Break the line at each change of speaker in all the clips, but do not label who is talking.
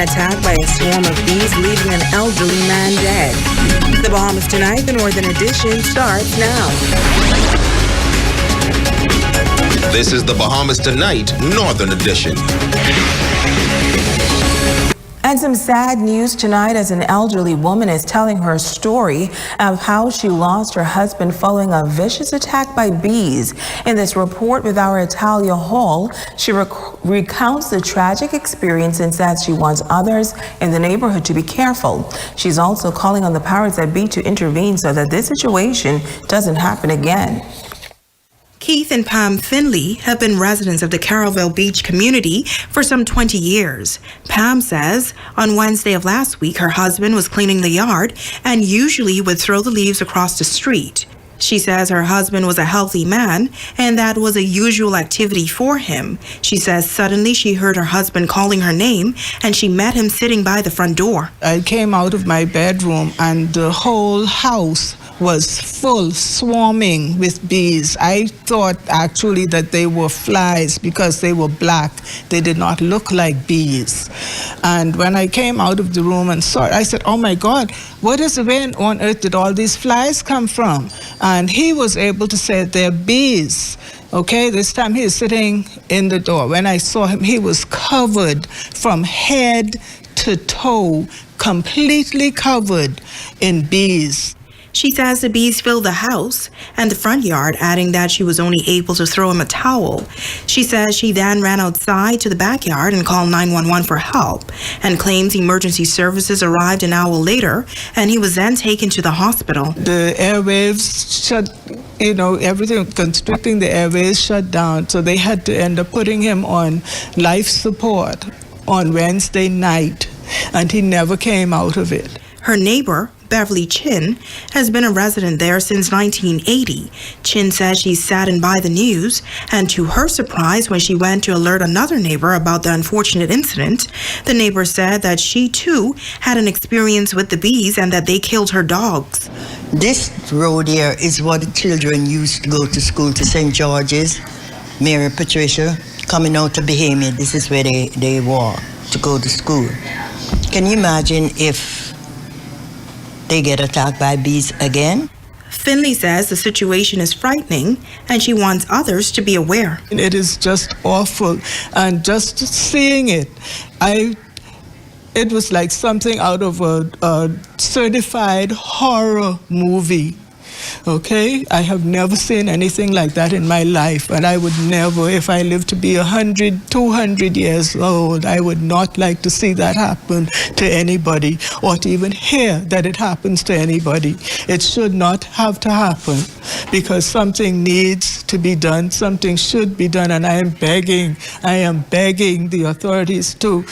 An attack by a swarm of bees leaving an elderly man dead. The Bahamas Tonight, the Northern Edition, starts now.
This is the Bahamas Tonight, Northern Edition.
And some sad news tonight as an elderly woman is telling her story of how she lost her husband following a vicious attack by bees. In this report with our Italia Hall, she recounts the tragic experience and says she wants others in the neighborhood to be careful. She's also calling on the powers that be to intervene so that this situation doesn't happen again. Keith and Pam Finley have been residents of the Carrollville Beach community for some 20 years. Pam says on Wednesday of last week, her husband was cleaning the yard and usually would throw the leaves across the street. She says her husband was a healthy man and that was a usual activity for him. She says suddenly she heard her husband calling her name and she met him sitting by the front door.
I came out of my bedroom and the whole house was full, swarming with bees. I thought actually that they were flies because they were black. They did not look like bees. And when I came out of the room and saw it, I said, oh my God, where on earth did all these flies come from? And he was able to say they're bees. Okay, this time he is sitting in the door. When I saw him, he was covered from head to toe, completely covered in bees.
She says the bees filled the house and the front yard, adding that she was only able to throw him a towel. She says she then ran outside to the backyard and called 911 for help and claims emergency services arrived an hour later and he was then taken to the hospital.
The airwaves shut, everything constricting the airways shut down, so they had to end up putting him on life support on Wednesday night, and he never came out of it.
Her neighbor, Beverly Chin, has been a resident there since 1980. Chin says she's saddened by the news, and to her surprise, when she went to alert another neighbor about the unfortunate incident, the neighbor said that she too had an experience with the bees and that they killed her dogs.
This road here is what the children used to go to school, to St. George's, Mary Patricia, coming out to Bahamas. This is where they walk to go to school. Can you imagine if they get attacked by bees again?
Finley says the situation is frightening and she wants others to be aware.
It is just awful, and just seeing it, it was like something out of a certified horror movie. Okay, I have never seen anything like that in my life, and I would never, if I lived to be 100, 200 years old, I would not like to see that happen to anybody, or to even hear that it happens to anybody. It should not have to happen, because something needs to be done, something should be done, and I am begging the authorities to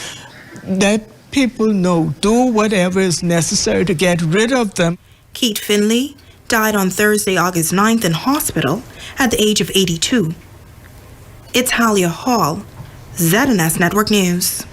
let people know, do whatever is necessary to get rid of them.
Keith Finley died on Thursday, August 9th in hospital at the age of 82. It's Italia Hall, ZNS Network News.